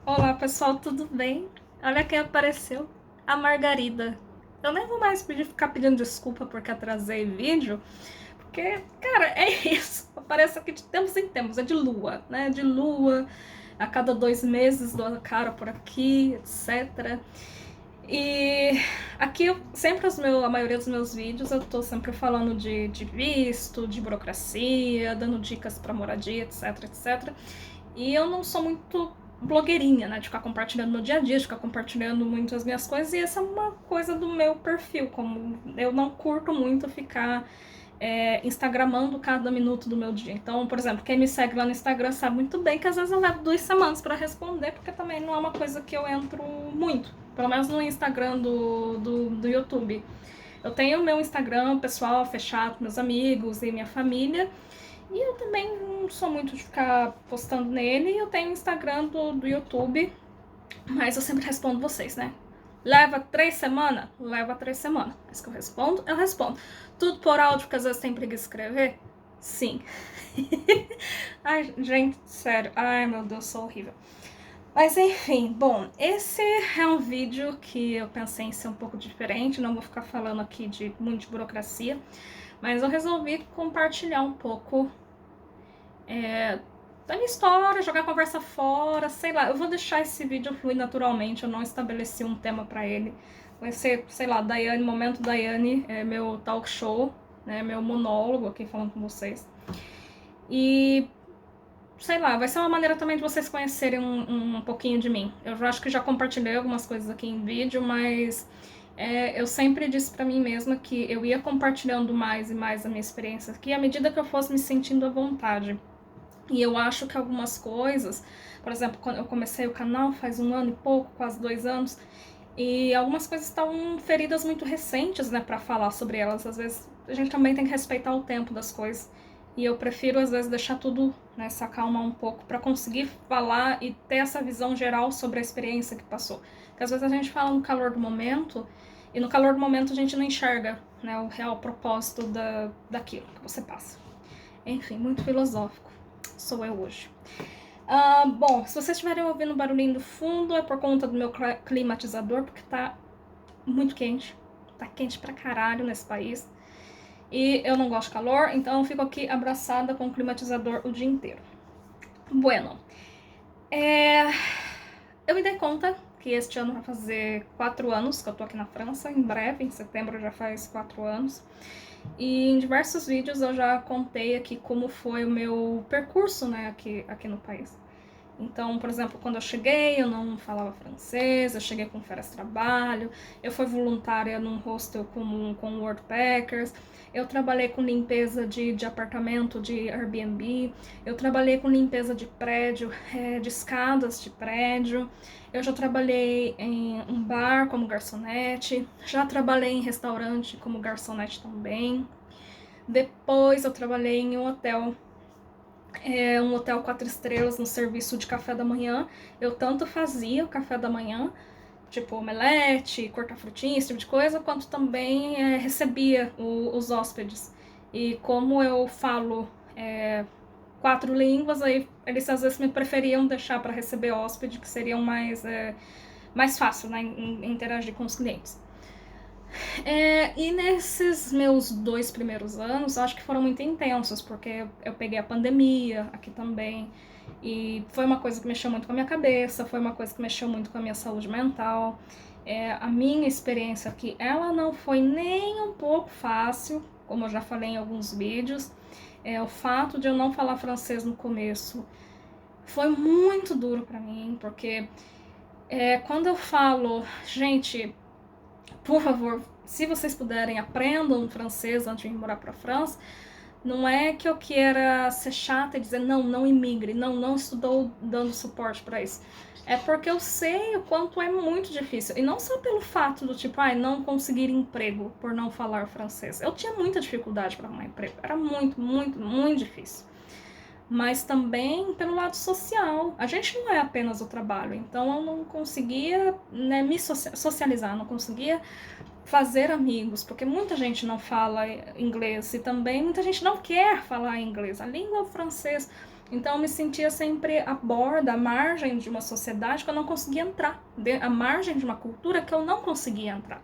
Olá pessoal, tudo bem? Olha quem apareceu, a Margarida. Eu nem vou mais ficar pedindo desculpa porque atrasei o vídeo, porque, cara, é isso. Aparece aqui de tempos em tempos, é de lua, né? De lua, a cada 2 meses dou a cara por aqui, etc. E aqui, sempre a maioria dos meus vídeos, eu tô sempre falando de visto, de burocracia, dando dicas pra moradia, etc, etc. E eu não sou muito blogueirinha, né? De ficar compartilhando meu dia a dia, de ficar compartilhando muito as minhas coisas. E essa é uma coisa do meu perfil, como eu não curto muito ficar instagramando cada minuto do meu dia. Então, por exemplo, quem me segue lá no Instagram sabe muito bem que às vezes eu levo 2 semanas para responder, porque também não é uma coisa que eu entro muito. Pelo menos no Instagram do YouTube. Eu tenho o meu Instagram pessoal fechado com meus amigos e minha família. E eu também não sou muito de ficar postando nele. Eu tenho o Instagram do YouTube, mas eu sempre respondo vocês, né? Leva 3 semanas? Leva 3 semanas. Mas que eu respondo, eu respondo. Tudo por áudio, porque às vezes tem preguiça de escrever? Sim. Ai, gente, sério. Ai, meu Deus, sou horrível. Mas enfim, bom, esse é um vídeo que eu pensei em ser um pouco diferente, não vou ficar falando aqui de muito de burocracia, mas eu resolvi compartilhar um pouco da minha história, jogar a conversa fora, sei lá. Eu vou deixar esse vídeo fluir naturalmente, eu não estabeleci um tema pra ele. Vai ser, sei lá, Daiane, Momento Daiane, é meu talk show, né, meu monólogo aqui falando com vocês. E, sei lá, vai ser uma maneira também de vocês conhecerem um pouquinho de mim. Eu acho que já compartilhei algumas coisas aqui em vídeo, mas eu sempre disse pra mim mesma que eu ia compartilhando mais e mais a minha experiência aqui à medida que eu fosse me sentindo à vontade. E eu acho que algumas coisas, por exemplo, quando eu comecei o canal faz 1 ano e pouco, quase 2 anos, e algumas coisas estão feridas muito recentes, né, para falar sobre elas. Às vezes a gente também tem que respeitar o tempo das coisas. E eu prefiro, às vezes, deixar tudo, né, se acalmar um pouco, para conseguir falar e ter essa visão geral sobre a experiência que passou. Porque às vezes a gente fala no calor do momento, e no calor do momento a gente não enxerga, né, o real propósito daquilo que você passa. Enfim, muito filosófico sou eu hoje. Bom, se vocês estiverem ouvindo barulhinho do fundo, é por conta do meu climatizador, porque tá muito quente. Tá quente pra caralho nesse país. E eu não gosto de calor, então eu fico aqui abraçada com o climatizador o dia inteiro. Bueno, eu me dei conta que este ano vai fazer 4 anos que eu tô aqui na França. Em breve, em setembro, já faz 4 anos. E em diversos vídeos eu já contei aqui como foi o meu percurso, né, aqui no país. Então, por exemplo, quando eu cheguei, eu não falava francês, eu cheguei com férias de trabalho, eu fui voluntária num hostel com worldpackers, eu trabalhei com limpeza de apartamento de Airbnb, eu trabalhei com limpeza de prédio, de escadas de prédio, eu já trabalhei em um bar como garçonete, já trabalhei em restaurante como garçonete também. Depois eu trabalhei em um hotel 4 estrelas no serviço de café da manhã. Eu tanto fazia o café da manhã, tipo omelete, cortar frutinha, esse tipo de coisa, quanto também recebia os hóspedes. E como eu falo 4 línguas, aí eles às vezes me preferiam deixar para receber hóspede, que seriam mais fácil, né, em interagir com os clientes. E nesses meus 2 primeiros anos, acho que foram muito intensos, porque eu peguei a pandemia aqui também, e foi uma coisa que mexeu muito com a minha cabeça, foi uma coisa que mexeu muito com a minha saúde mental. A minha experiência aqui, ela não foi nem um pouco fácil, como eu já falei em alguns vídeos. O fato de eu não falar francês no começo foi muito duro pra mim, porque quando eu falo, gente, por favor, se vocês puderem, aprendam francês antes de ir morar pra França. Não é que eu queira ser chata e dizer não imigre, não estou dando suporte para isso. É porque eu sei o quanto é muito difícil. E não só pelo fato do tipo, não conseguir emprego por não falar francês. Eu tinha muita dificuldade para arrumar emprego. Era muito, muito, muito difícil. Mas também pelo lado social. A gente não é apenas o trabalho. Então eu não conseguia, né, me socializar, não conseguia fazer amigos, porque muita gente não fala inglês e também muita gente não quer falar inglês. A língua é o francês. Então eu me sentia sempre à borda, à margem de uma sociedade que eu não conseguia entrar, à margem de uma cultura que eu não conseguia entrar.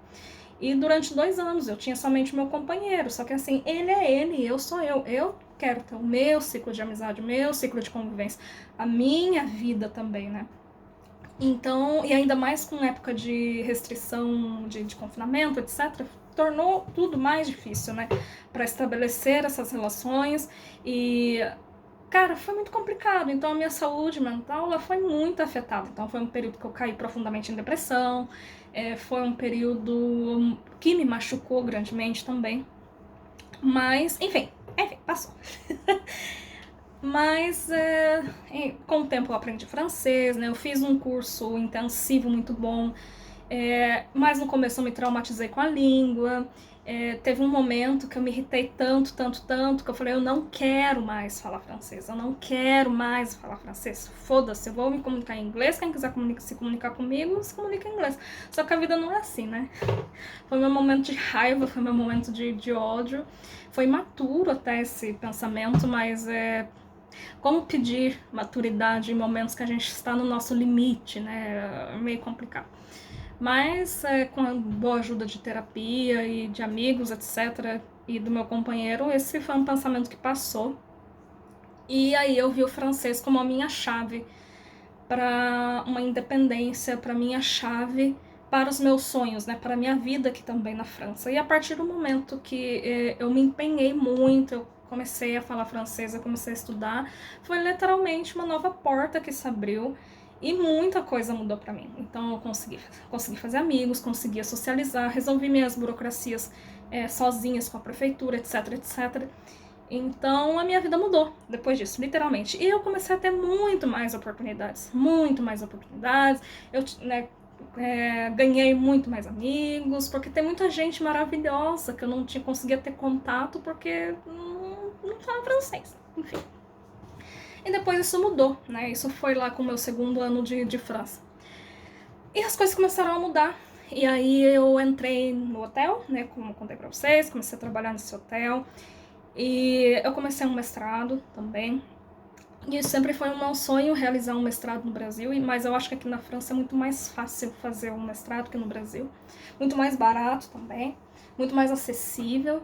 E durante 2 anos eu tinha somente o meu companheiro, só que assim, ele é ele, eu sou eu. Eu quero ter o meu ciclo de amizade, o meu ciclo de convivência, a minha vida também, né? Então, e ainda mais com época de restrição de confinamento, etc., tornou tudo mais difícil, né? Para estabelecer essas relações. E, cara, foi muito complicado. Então, a minha saúde mental ela foi muito afetada. Então, foi um período que eu caí profundamente em depressão. Foi um período que me machucou grandemente também. Mas, enfim, passou. Mas com o tempo eu aprendi francês, né? Eu fiz um curso intensivo muito bom, mas no começo eu me traumatizei com a língua. Teve um momento que eu me irritei tanto, tanto, tanto, que eu falei, eu não quero mais falar francês, eu não quero mais falar francês, foda-se, eu vou me comunicar em inglês, quem quiser se comunicar comigo, se comunica em inglês. Só que a vida não é assim, né? Foi meu momento de raiva, foi meu momento de ódio, foi imaturo até esse pensamento, mas como pedir maturidade em momentos que a gente está no nosso limite, né? É meio complicado. Mas com a boa ajuda de terapia e de amigos, etc., e do meu companheiro, esse foi um pensamento que passou. E aí eu vi o francês como a minha chave para uma independência, para minha chave para os meus sonhos, né? Para a minha vida aqui também na França. E a partir do momento que eu me empenhei muito, eu comecei a falar francês, eu comecei a estudar, foi literalmente uma nova porta que se abriu e muita coisa mudou para mim. Então eu consegui fazer amigos, consegui socializar, resolvi minhas burocracias sozinhas com a prefeitura, etc, etc. Então a minha vida mudou depois disso, literalmente. E eu comecei a ter muito mais oportunidades, muito mais oportunidades. Eu, né, ganhei muito mais amigos, porque tem muita gente maravilhosa que eu não conseguia ter contato porque não fala francês, enfim. E depois isso mudou, né? Isso foi lá com o meu segundo ano de França. E as coisas começaram a mudar. E aí eu entrei no hotel, né? Como eu contei pra vocês, comecei a trabalhar nesse hotel. E eu comecei um mestrado também. E sempre foi um meu sonho realizar um mestrado no Brasil, mas eu acho que aqui na França é muito mais fácil fazer um mestrado que no Brasil. Muito mais barato também, muito mais acessível.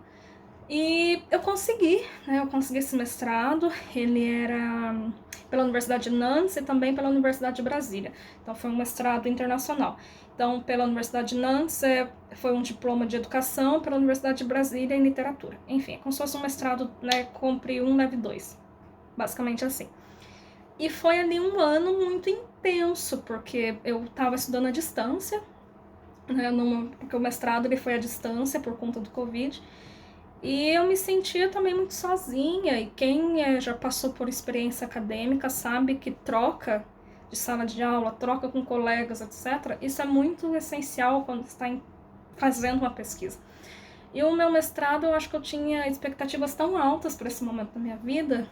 E eu consegui, né? Eu consegui esse mestrado. Ele era pela Universidade de Nantes e também pela Universidade de Brasília. Então foi um mestrado internacional. Então, pela Universidade de Nantes foi um diploma de educação, pela Universidade de Brasília em literatura. Enfim, é como se fosse um mestrado, né? Compre 1, leve 2. Basicamente assim. E foi ali um ano muito intenso, porque eu estava estudando à distância, né? Porque o mestrado ele foi à distância por conta do Covid. E eu me sentia também muito sozinha, e quem já passou por experiência acadêmica sabe que troca de sala de aula, troca com colegas, etc., isso é muito essencial quando está fazendo uma pesquisa. E o meu mestrado, eu acho que eu tinha expectativas tão altas para esse momento da minha vida,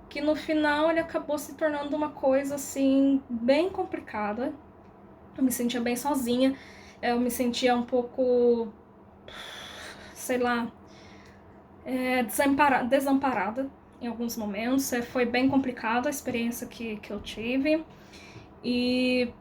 que no final ele acabou se tornando uma coisa, assim, bem complicada. Eu me sentia bem sozinha, eu me sentia um pouco, sei lá, desamparada em alguns momentos. Foi bem complicada a experiência que eu tive. E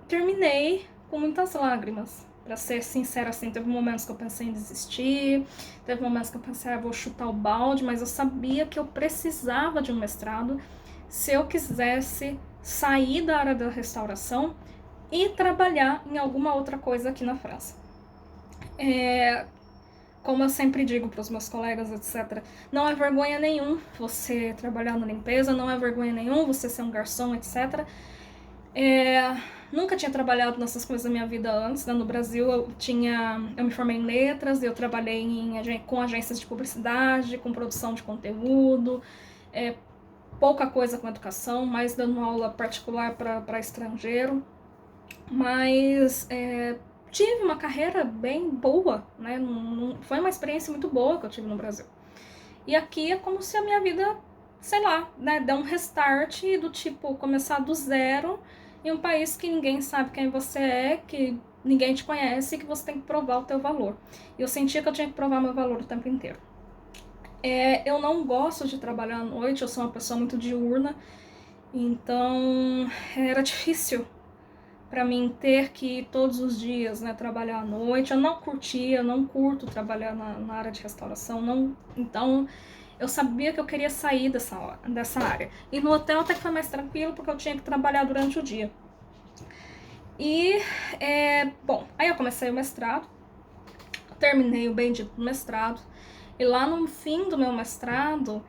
terminei com muitas lágrimas. Pra ser sincera, assim, teve momentos que eu pensei em desistir, teve momentos que eu pensei, vou chutar o balde, mas eu sabia que eu precisava de um mestrado se eu quisesse sair da área da restauração e trabalhar em alguma outra coisa aqui na França. Como eu sempre digo para os meus colegas, etc., não é vergonha nenhum você trabalhar na limpeza, não é vergonha nenhum você ser um garçom, etc. Nunca tinha trabalhado nessas coisas na minha vida antes, né? No Brasil eu me formei em letras, eu trabalhei com agências de publicidade, com produção de conteúdo, pouca coisa com educação, mais dando aula particular para estrangeiro, mas tive uma carreira bem boa, né? Foi uma experiência muito boa que eu tive no Brasil. E aqui é como se a minha vida, sei lá, né, der um restart do tipo, começar do zero em um país que ninguém sabe quem você é, que ninguém te conhece e que você tem que provar o teu valor. E eu sentia que eu tinha que provar meu valor o tempo inteiro. Eu não gosto de trabalhar à noite, eu sou uma pessoa muito diurna, então era difícil para mim ter que ir todos os dias, né, trabalhar à noite. Eu não curtia, eu não curto trabalhar na área de restauração, não. Então eu sabia que eu queria sair dessa área. E no hotel até que foi mais tranquilo, porque eu tinha que trabalhar durante o dia. E, bom, aí eu comecei o mestrado, terminei o bendito mestrado, e lá no fim do meu mestrado,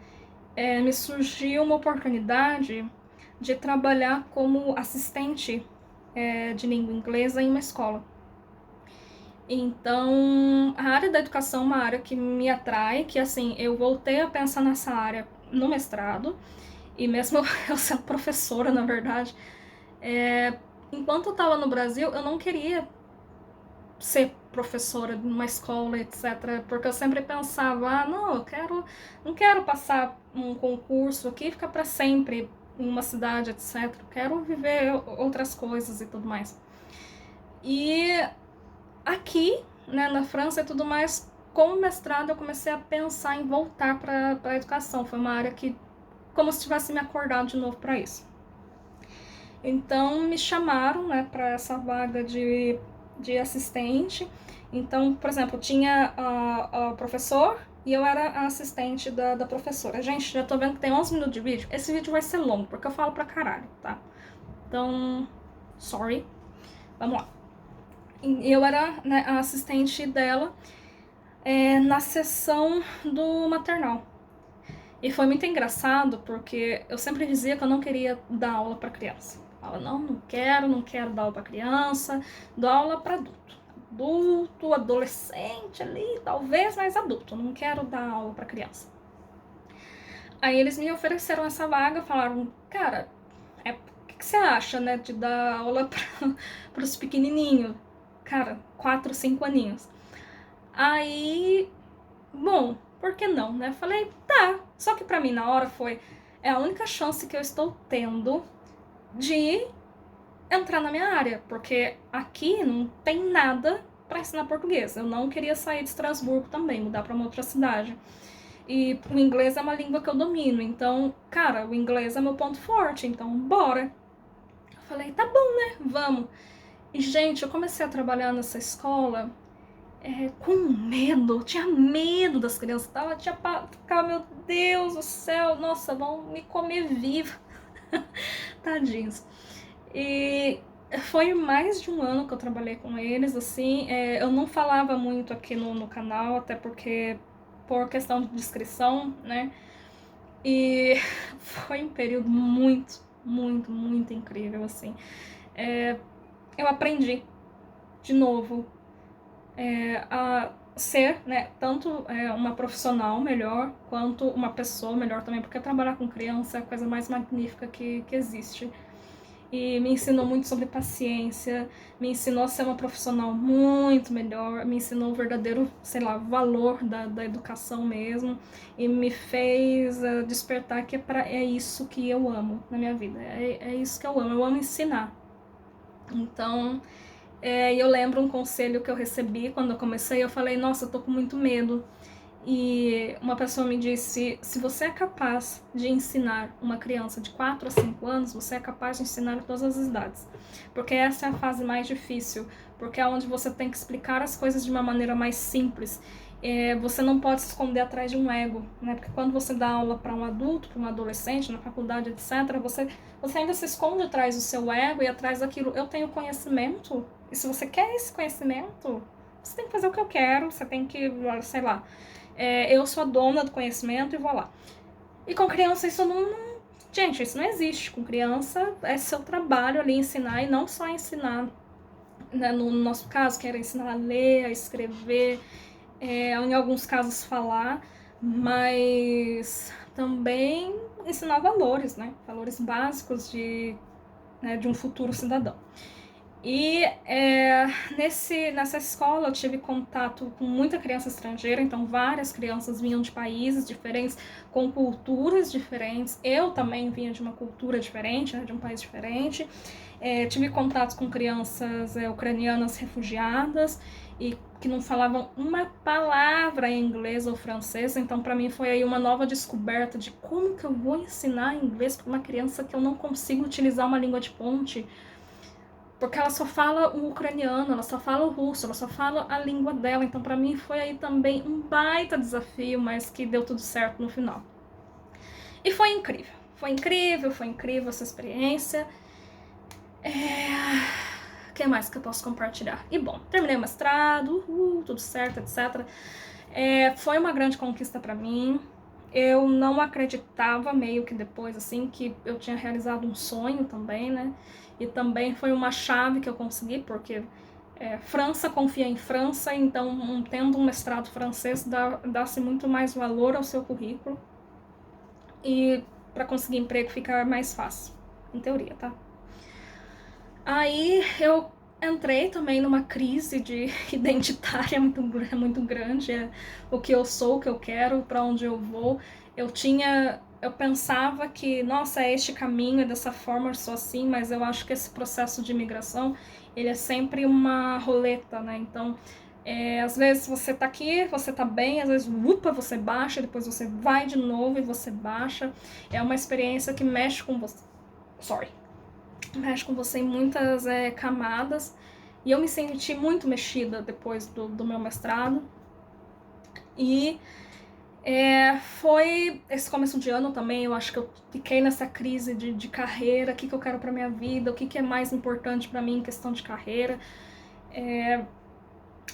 me surgiu uma oportunidade de trabalhar como assistente de língua inglesa em uma escola. Então, a área da educação é uma área que me atrai, que assim, eu voltei a pensar nessa área no mestrado, e mesmo eu sendo professora, na verdade, enquanto eu estava no Brasil, eu não queria ser professora de uma escola, etc. Porque eu sempre pensava, não, não quero passar um concurso aqui e ficar para sempre em uma cidade, etc. Eu quero viver outras coisas e tudo mais. E aqui, né, na França e tudo mais, com o mestrado eu comecei a pensar em voltar para a educação. Foi uma área que, como se tivesse me acordado de novo para isso. Então me chamaram, né, para essa vaga de assistente. Então, por exemplo, tinha o professor e eu era a assistente da professora. Gente, já tô vendo que tem 11 minutos de vídeo. Esse vídeo vai ser longo, porque eu falo pra caralho, tá? Então, sorry. Vamos lá. Eu era, né, a assistente dela na sessão do maternal. E foi muito engraçado, porque eu sempre dizia que eu não queria dar aula para criança. Eu falava, não quero dar aula para criança, dou aula para adulto, adolescente ali, talvez, mas adulto, não quero dar aula para criança. Aí eles me ofereceram essa vaga, falaram, cara, o que você acha, né, de dar aula para os pequenininhos? Cara, 4, 5 aninhos. Aí, bom, por que não, né? Falei, tá. Só que pra mim na hora é a única chance que eu estou tendo de entrar na minha área, porque aqui não tem nada para ensinar português. Eu não queria sair de Estrasburgo também, mudar para uma outra cidade. E o inglês é uma língua que eu domino, então, cara, o inglês é meu ponto forte, então bora. Eu falei, tá bom, né? Vamos. E, gente, eu comecei a trabalhar nessa escola com medo, tinha medo das crianças, ficava, meu Deus do céu, nossa, vão me comer viva, tadinhos. E foi mais de um ano que eu trabalhei com eles, assim, eu não falava muito aqui no canal, até porque, por questão de descrição, né, e foi um período muito, muito, muito incrível, assim. Eu aprendi, de novo, a ser, né, tanto uma profissional melhor, quanto uma pessoa melhor também, porque trabalhar com criança é a coisa mais magnífica que existe. E me ensinou muito sobre paciência, me ensinou a ser uma profissional muito melhor, me ensinou o verdadeiro, sei lá, valor da educação mesmo, e me fez despertar que é isso que eu amo na minha vida, é isso que eu amo ensinar. Então, eu lembro um conselho que eu recebi quando eu comecei, eu falei, nossa, eu tô com muito medo. E uma pessoa me disse, se você é capaz de ensinar uma criança de 4 a 5 anos, você é capaz de ensinar em todas as idades. Porque essa é a fase mais difícil, porque é onde você tem que explicar as coisas de uma maneira mais simples. Você não pode se esconder atrás de um ego, né? Porque quando você dá aula para um adulto, para um adolescente, na faculdade, etc., você ainda se esconde atrás do seu ego e atrás daquilo. Eu tenho conhecimento, e se você quer esse conhecimento, você tem que fazer o que eu quero, você tem que, sei lá, eu sou a dona do conhecimento e vou lá. E com criança isso gente, isso não existe. Com criança é seu trabalho ali ensinar, e não só ensinar, né, no nosso caso, que era ensinar a ler, a escrever, em alguns casos falar, mas também ensinar valores, né? Valores básicos de um futuro cidadão. E nessa escola eu tive contato com muita criança estrangeira, então várias crianças vinham de países diferentes, com culturas diferentes. Eu também vinha de uma cultura diferente, né, de um país diferente. Tive contato com crianças ucranianas refugiadas e que não falavam uma palavra em inglês ou francês, então para mim foi aí uma nova descoberta de como que eu vou ensinar inglês para uma criança que eu não consigo utilizar uma língua de ponte, porque ela só fala o ucraniano, ela só fala o russo, ela só fala a língua dela. Então para mim foi aí também um baita desafio, mas que deu tudo certo no final. E foi incrível, foi incrível essa experiência. O que mais que eu posso compartilhar? E bom, terminei o mestrado, tudo certo, etc. Foi uma grande conquista para mim. Eu não acreditava, meio que depois, assim, que eu tinha realizado um sonho também, né? E também foi uma chave que eu consegui, porque França confia em França, então tendo um mestrado francês dá-se muito mais valor ao seu currículo. E para conseguir emprego fica mais fácil, em teoria, tá? Aí eu entrei também numa crise de identitária muito grande, o que eu sou, o que eu quero, para onde eu vou. Eu pensava que, nossa, é este caminho, é dessa forma, eu sou assim, mas eu acho que esse processo de imigração, ele é sempre uma roleta, né? Então, às vezes você tá aqui, você tá bem, às vezes, upa, você baixa, depois você vai de novo e você baixa. É uma experiência que mexe com você. Mexe com você em muitas camadas. E eu me senti muito mexida depois do meu mestrado. E foi esse começo de ano também, eu acho que eu fiquei nessa crise de carreira, o que eu quero pra minha vida, o que é mais importante pra mim em questão de carreira.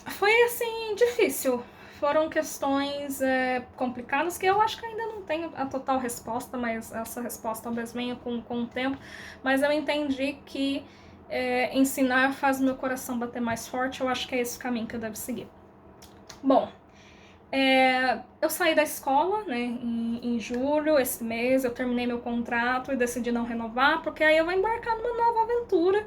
Foi, assim, difícil. Foram questões complicadas que eu acho que ainda não tenho a total resposta, mas essa resposta talvez venha com o tempo. Mas eu entendi que ensinar faz meu coração bater mais forte, eu acho que é esse o caminho que eu devo seguir. Bom, eu saí da escola, né, em julho, esse mês, eu terminei meu contrato e decidi não renovar, porque aí eu vou embarcar numa nova aventura,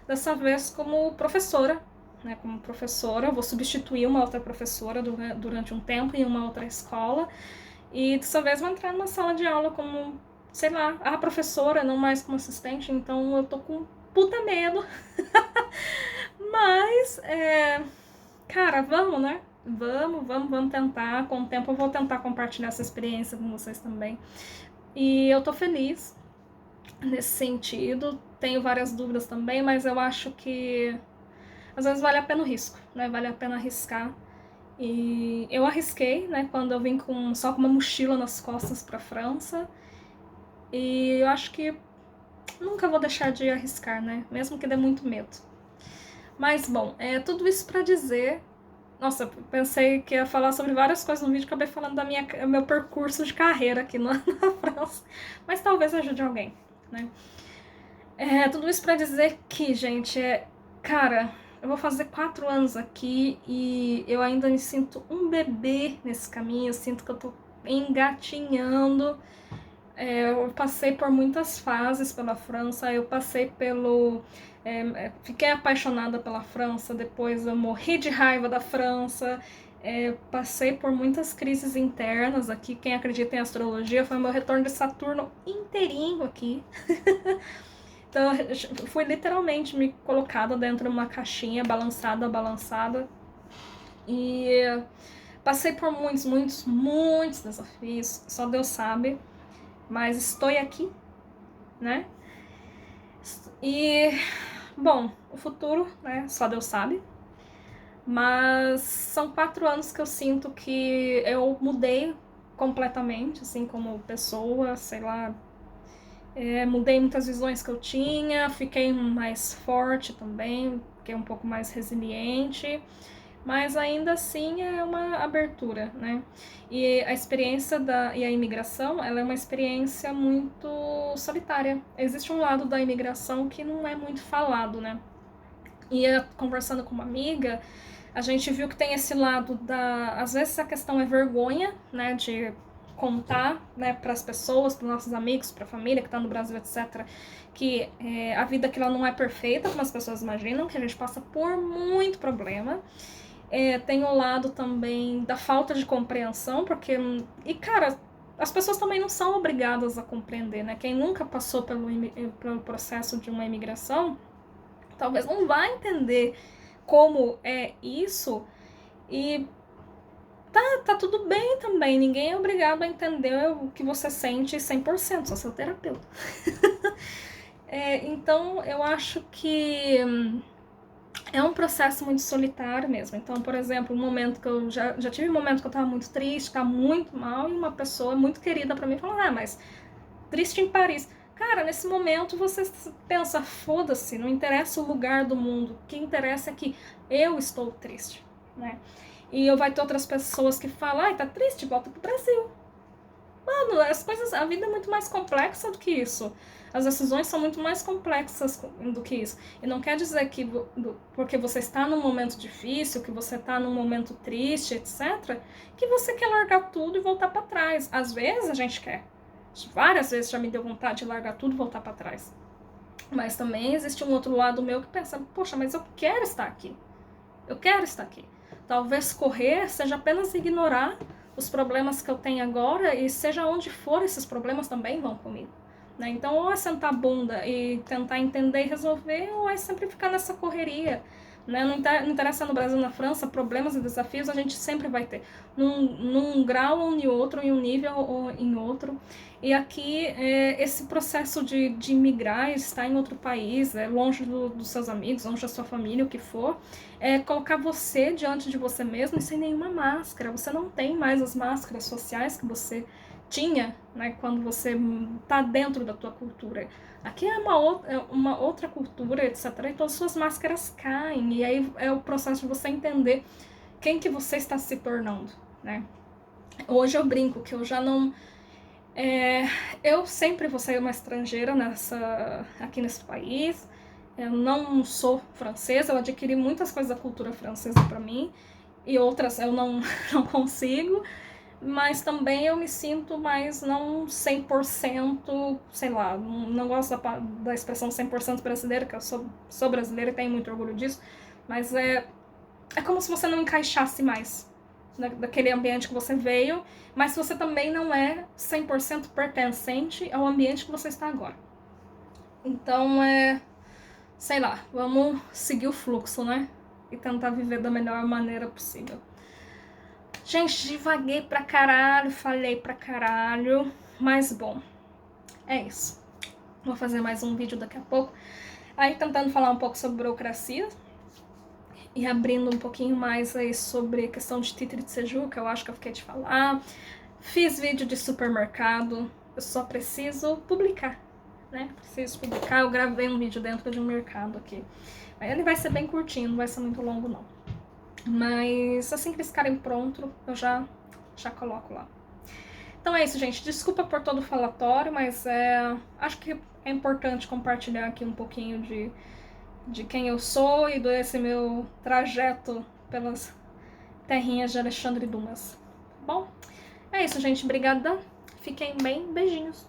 dessa vez como professora. Né, como professora, eu vou substituir uma outra professora durante um tempo em uma outra escola, e dessa vez vou entrar numa sala de aula como, sei lá, a professora, não mais como assistente, então eu tô com puta medo. Mas, cara, vamos, né? Vamos tentar. Com o tempo eu vou tentar compartilhar essa experiência com vocês também. E eu tô feliz nesse sentido. Tenho várias dúvidas também, mas eu acho que às vezes vale a pena o risco, né? Vale a pena arriscar. E eu arrisquei, né? Quando eu vim só com uma mochila nas costas pra França. E eu acho que nunca vou deixar de arriscar, né? Mesmo que dê muito medo. Mas, bom, tudo isso pra dizer... Nossa, pensei que ia falar sobre várias coisas no vídeo, acabei falando do meu percurso de carreira aqui na França. Mas talvez ajude alguém, né? Tudo isso pra dizer que, gente, cara, eu vou fazer 4 anos aqui e eu ainda me sinto um bebê nesse caminho, eu sinto que eu tô engatinhando. Eu passei por muitas fases pela França, eu passei fiquei apaixonada pela França, depois eu morri de raiva da França, passei por muitas crises internas aqui. Quem acredita em astrologia, foi meu retorno de Saturno inteirinho aqui. Então eu fui literalmente me colocada dentro de uma caixinha, balançada. E passei por muitos desafios, só Deus sabe. Mas estou aqui, né? E, bom, o futuro, né? Só Deus sabe. Mas são 4 anos que eu sinto que eu mudei completamente, assim, como pessoa, sei lá. Mudei muitas visões que eu tinha, fiquei mais forte também, fiquei um pouco mais resiliente, mas ainda assim é uma abertura, né? E a experiência e a imigração, ela é uma experiência muito solitária. Existe um lado da imigração que não é muito falado, né? E conversando com uma amiga, a gente viu que tem esse lado às vezes a questão é vergonha, né? De contar, né, para as pessoas, para os nossos amigos, para a família que está no Brasil, etc., que a vida aqui ela não é perfeita, como as pessoas imaginam, que a gente passa por muito problema. Tem o lado também da falta de compreensão, porque... E, cara, as pessoas também não são obrigadas a compreender, né? Quem nunca passou pelo processo de uma imigração, talvez não vá entender como é isso, e tá tudo bem também, ninguém é obrigado a entender o que você sente 100%, só seu terapeuta. Então, eu acho que é um processo muito solitário mesmo. Então, por exemplo, um momento que eu já tive um momento que eu tava muito triste, tava muito mal, e uma pessoa muito querida pra mim falou, mas triste em Paris. Cara, nesse momento você pensa, foda-se, não interessa o lugar do mundo, o que interessa é que eu estou triste, né? E vai ter outras pessoas que falam, tá triste, volta pro Brasil. Mano, as coisas, a vida é muito mais complexa do que isso. As decisões são muito mais complexas do que isso. E não quer dizer que porque você está num momento difícil, que você está num momento triste, etc., que você quer largar tudo e voltar para trás. Às vezes a gente quer. Várias vezes já me deu vontade de largar tudo e voltar para trás. Mas também existe um outro lado meu que pensa, poxa, mas eu quero estar aqui. Eu quero estar aqui. Talvez correr seja apenas ignorar os problemas que eu tenho agora, e seja onde for, esses problemas também vão comigo. Né? Então, ou é sentar a bunda e tentar entender e resolver, ou é sempre ficar nessa correria. Né? Não interessa no Brasil ou na França, problemas e desafios a gente sempre vai ter. Num grau ou em outro, em um nível ou em outro. E aqui, esse processo de migrar, estar em outro país, longe dos seus amigos, longe da sua família, o que for, colocar você diante de você mesmo e sem nenhuma máscara. Você não tem mais as máscaras sociais que você tinha, né, quando você está dentro da tua cultura. Aqui é uma outra cultura, etc. Então, suas máscaras caem. E aí é o processo de você entender quem que você está se tornando, né? Hoje eu brinco que eu já não... eu sempre vou ser uma estrangeira aqui nesse país. Eu não sou francesa, eu adquiri muitas coisas da cultura francesa para mim, e outras eu não consigo, mas também eu me sinto mais não 100%, sei lá, não gosto da expressão 100% brasileira, que eu sou brasileira e tenho muito orgulho disso, mas é como se você não encaixasse mais daquele ambiente que você veio, mas você também não é 100% pertencente ao ambiente que você está agora. Então, sei lá, vamos seguir o fluxo, né? E tentar viver da melhor maneira possível. Gente, divaguei pra caralho, falei pra caralho, mas bom, é isso. Vou fazer mais um vídeo daqui a pouco. Aí tentando falar um pouco sobre burocracia e abrindo um pouquinho mais aí sobre a questão de título de séjour, que eu acho que eu fiquei de falar. Fiz vídeo de supermercado, eu só preciso publicar, né? Preciso publicar, eu gravei um vídeo dentro de um mercado aqui. Aí ele vai ser bem curtinho, não vai ser muito longo não. Mas assim que eles ficarem prontos, eu já coloco lá. Então é isso, gente. Desculpa por todo o falatório, mas acho que é importante compartilhar aqui um pouquinho de quem eu sou e desse meu trajeto pelas terrinhas de Alexandre Dumas. Bom, é isso, gente. Obrigada. Fiquem bem. Beijinhos.